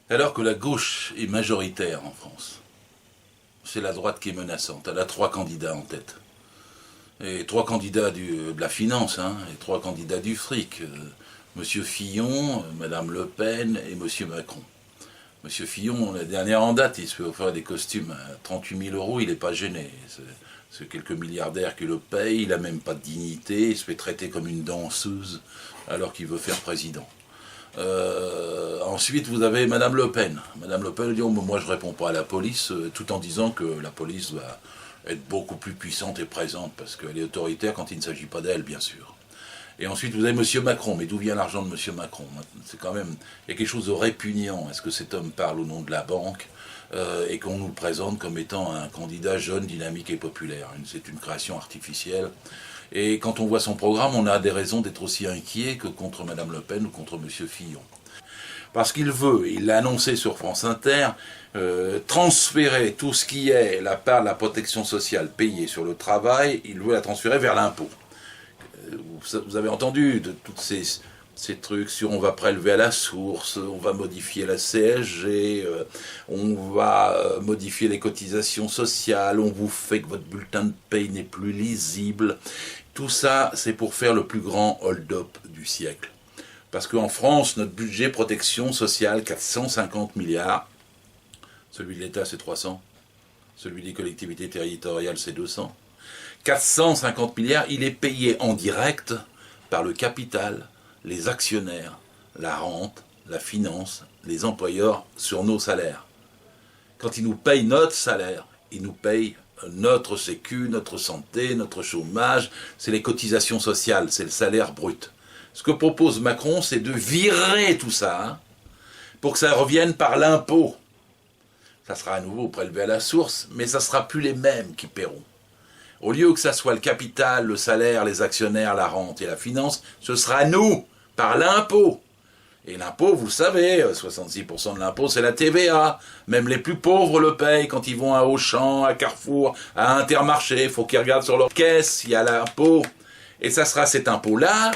Alors que la gauche est majoritaire en France, c'est la droite qui est menaçante. Elle a 3 candidats en tête. Et 3 candidats de la finance, et 3 candidats du fric. Monsieur Fillon, Madame Le Pen et Monsieur Macron. Monsieur Fillon, la dernière en date, il se fait offrir des costumes à 38 000 €, il n'est pas gêné. C'est quelques milliardaires qui le payent, il n'a même pas de dignité, il se fait traiter comme une danseuse alors qu'il veut faire président. Ensuite, vous avez Madame Le Pen. Madame Le Pen dit oh, moi je réponds pas à la police, tout en disant que la police va être beaucoup plus puissante et présente parce qu'elle est autoritaire quand il ne s'agit pas d'elle, bien sûr. Et ensuite, vous avez Monsieur Macron. Mais d'où vient l'argent de Monsieur Macron? C'est quand même, il y a quelque chose de répugnant. Est-ce que cet homme parle au nom de la banque et qu'on nous le présente comme étant un candidat jeune, dynamique et populaire? C'est une création artificielle. Et quand on voit son programme, on a des raisons d'être aussi inquiet que contre Madame Le Pen ou contre Monsieur Fillon. Parce qu'il veut, il l'a annoncé sur France Inter, transférer tout ce qui est la part de la protection sociale payée sur le travail, il veut la transférer vers l'impôt. Vous avez entendu de tous ces trucs sur on va prélever à la source, on va modifier la CSG, on va modifier les cotisations sociales, on vous fait que votre bulletin de paye n'est plus lisible. Tout ça, c'est pour faire le plus grand hold-up du siècle. Parce qu'en France, notre budget protection sociale, 450 milliards, celui de l'État c'est 300, celui des collectivités territoriales c'est 200. 450 milliards, il est payé en direct par le capital, les actionnaires, la rente, la finance, les employeurs sur nos salaires. Quand ils nous payent notre salaire, ils nous payent notre sécu, notre santé, notre chômage, c'est les cotisations sociales, c'est le salaire brut. Ce que propose Macron, c'est de virer tout ça, pour que ça revienne par l'impôt. Ça sera à nouveau prélevé à la source, mais ça ne sera plus les mêmes qui paieront. Au lieu que ça soit le capital, le salaire, les actionnaires, la rente et la finance, ce sera nous, par l'impôt. Et l'impôt, vous le savez, 66% de l'impôt, c'est la TVA. Même les plus pauvres le payent quand ils vont à Auchan, à Carrefour, à Intermarché. Il faut qu'ils regardent sur leur caisse, il y a l'impôt. Et ça sera cet impôt-là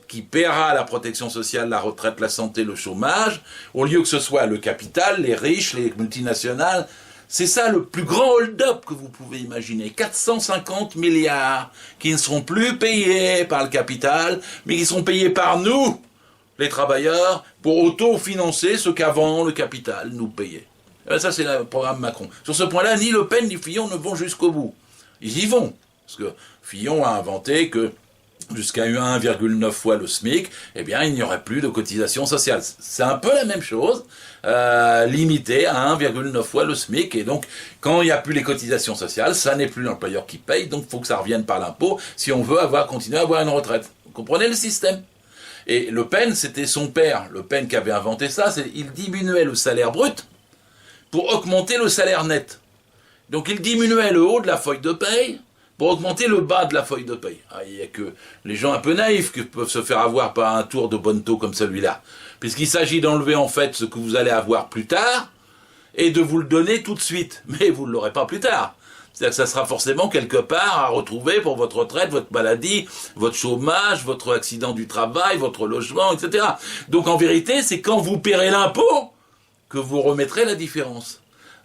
qui paiera la protection sociale, la retraite, la santé, le chômage, au lieu que ce soit le capital, les riches, les multinationales. C'est ça le plus grand hold-up que vous pouvez imaginer. 450 milliards qui ne seront plus payés par le capital, mais qui seront payés par nous, les travailleurs, pour auto-financer ce qu'avant le capital nous payait. Et bien ça, c'est le programme Macron. Sur ce point-là, ni Le Pen ni Fillon ne vont jusqu'au bout. Ils y vont. Parce que Fillon a inventé que jusqu'à 1,9 fois le SMIC, eh bien, il n'y aurait plus de cotisation sociale. C'est un peu la même chose, limité à 1,9 fois le SMIC. Et donc, quand il n'y a plus les cotisations sociales, ça n'est plus l'employeur qui paye, donc il faut que ça revienne par l'impôt si on veut continuer à avoir une retraite. Vous comprenez le système? Et Le Pen, c'était son père, Le Pen qui avait inventé ça, il diminuait le salaire brut pour augmenter le salaire net. Donc il diminuait le haut de la feuille de paye pour augmenter le bas de la feuille de paye. Il n'y a que les gens un peu naïfs qui peuvent se faire avoir par un tour de bonneteau comme celui-là. Puisqu'il s'agit d'enlever en fait ce que vous allez avoir plus tard et de vous le donner tout de suite. Mais vous ne l'aurez pas plus tard. C'est-à-dire que ça sera forcément quelque part à retrouver pour votre retraite, votre maladie, votre chômage, votre accident du travail, votre logement, etc. Donc en vérité, c'est quand vous paierez l'impôt que vous remettrez la différence.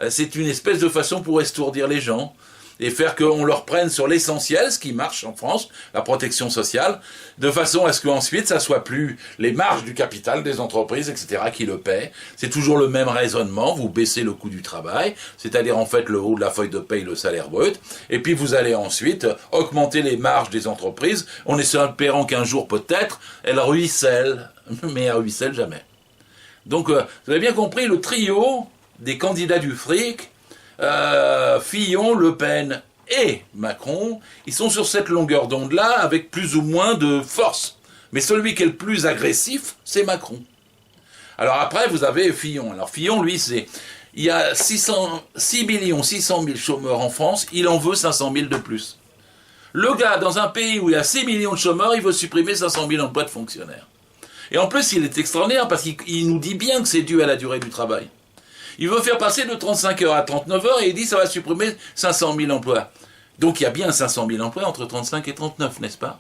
C'est une espèce de façon pour estourdir les gens et faire qu'on leur prenne sur l'essentiel, ce qui marche en France, la protection sociale, de façon à ce qu'ensuite, ça soit plus les marges du capital des entreprises, etc., qui le paient. C'est toujours le même raisonnement, vous baissez le coût du travail, c'est-à-dire en fait le haut de la feuille de paye, le salaire brut, et puis vous allez ensuite augmenter les marges des entreprises, en espérant qu'un jour peut-être, elles ruissellent, mais elles ruissellent jamais. Donc, vous avez bien compris, le trio des candidats du fric, Fillon, Le Pen et Macron, ils sont sur cette longueur d'onde-là avec plus ou moins de force. Mais celui qui est le plus agressif, c'est Macron. Alors après, vous avez Fillon. Alors Fillon, lui, il y a 600 000 chômeurs en France, il en veut 500 000 de plus. Le gars, dans un pays où il y a 6 millions de chômeurs, il veut supprimer 500 000 emplois de fonctionnaires. Et en plus, il est extraordinaire parce qu'il nous dit bien que c'est dû à la durée du travail. Il veut faire passer de 35 heures à 39 heures et il dit que ça va supprimer 500 000 emplois. Donc il y a bien 500 000 emplois entre 35 et 39, n'est-ce pas?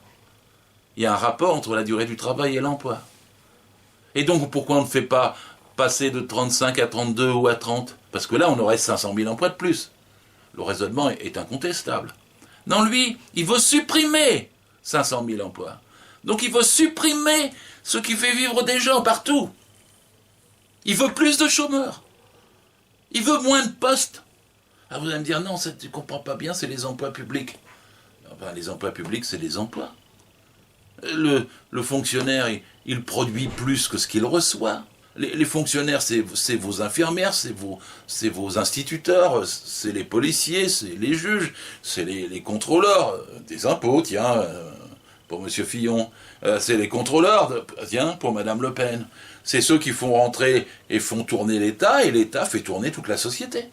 Il y a un rapport entre la durée du travail et l'emploi. Et donc pourquoi on ne fait pas passer de 35 à 32 ou à 30, parce que là, on aurait 500 000 emplois de plus. Le raisonnement est incontestable. Non, lui, il veut supprimer 500 000 emplois. Donc il veut supprimer ce qui fait vivre des gens partout. Il veut plus de chômeurs. Il veut moins de postes. Ah, vous allez me dire, non, ça, tu ne comprends pas bien, c'est les emplois publics. Enfin, les emplois publics, c'est les emplois. Le fonctionnaire, il produit plus que ce qu'il reçoit. Les fonctionnaires, c'est vos infirmières, c'est vos instituteurs, c'est les policiers, c'est les juges, c'est les contrôleurs des impôts, tiens, pour M. Fillon. C'est les contrôleurs, tiens, pour Mme Le Pen. C'est ceux qui font rentrer et font tourner l'État, et l'État fait tourner toute la société.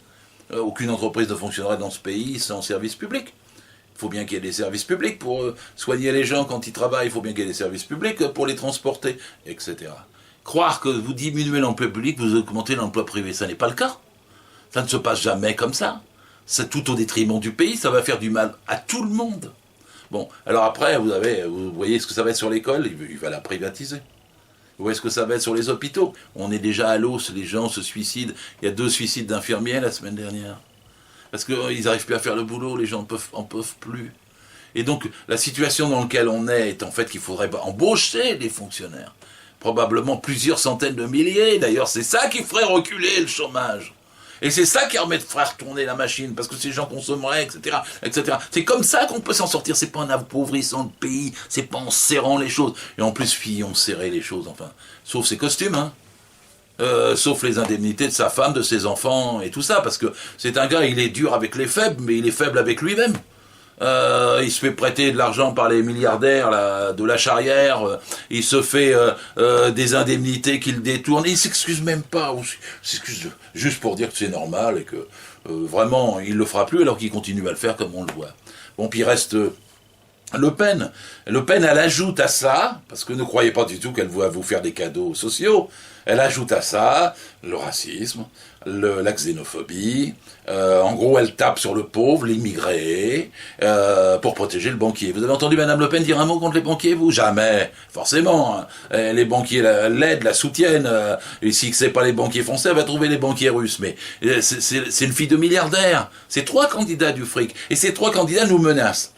Aucune entreprise ne fonctionnerait dans ce pays sans service public. Il faut bien qu'il y ait des services publics pour soigner les gens quand ils travaillent, il faut bien qu'il y ait des services publics pour les transporter, etc. Croire que vous diminuez l'emploi public, vous augmentez l'emploi privé, ça n'est pas le cas. Ça ne se passe jamais comme ça. C'est tout au détriment du pays, ça va faire du mal à tout le monde. Bon, alors après, vous voyez ce que ça va être sur l'école, il va la privatiser. Vous voyez ce que ça va être sur les hôpitaux. On est déjà à l'os, les gens se suicident. Il y a 2 suicides d'infirmiers la semaine dernière. Parce qu'ils n'arrivent plus à faire le boulot, les gens en peuvent plus. Et donc, la situation dans laquelle on est en fait qu'il faudrait embaucher des fonctionnaires. Probablement plusieurs centaines de milliers. D'ailleurs, c'est ça qui ferait reculer le chômage. Et c'est ça qui ferait retourner la machine, parce que ces gens consommeraient, etc., etc. C'est comme ça qu'on peut s'en sortir. C'est pas en appauvrissant le pays, c'est pas en serrant les choses. Et en plus, Fillon serrait les choses, enfin. Sauf ses costumes, hein. Sauf les indemnités de sa femme, de ses enfants, et tout ça, parce que c'est un gars, il est dur avec les faibles, mais il est faible avec lui-même. Il se fait prêter de l'argent par les milliardaires là, de la Charrière, il se fait des indemnités qu'il détourne, il s'excuse même pas, il s'excuse juste pour dire que c'est normal et que vraiment il le fera plus alors qu'il continue à le faire comme on le voit. Bon, puis il reste Le Pen. Le Pen, elle ajoute à ça, parce que ne croyez pas du tout qu'elle va vous faire des cadeaux sociaux, elle ajoute à ça le racisme, la xénophobie, en gros elle tape sur le pauvre, l'immigré, pour protéger le banquier. Vous avez entendu Mme Le Pen dire un mot contre les banquiers, vous? Jamais, forcément. Hein. Les banquiers l'aident, la soutiennent, et si c'est pas les banquiers français, elle va trouver les banquiers russes. Mais c'est une fille de milliardaire. C'est 3 candidats du fric, et ces 3 candidats nous menacent.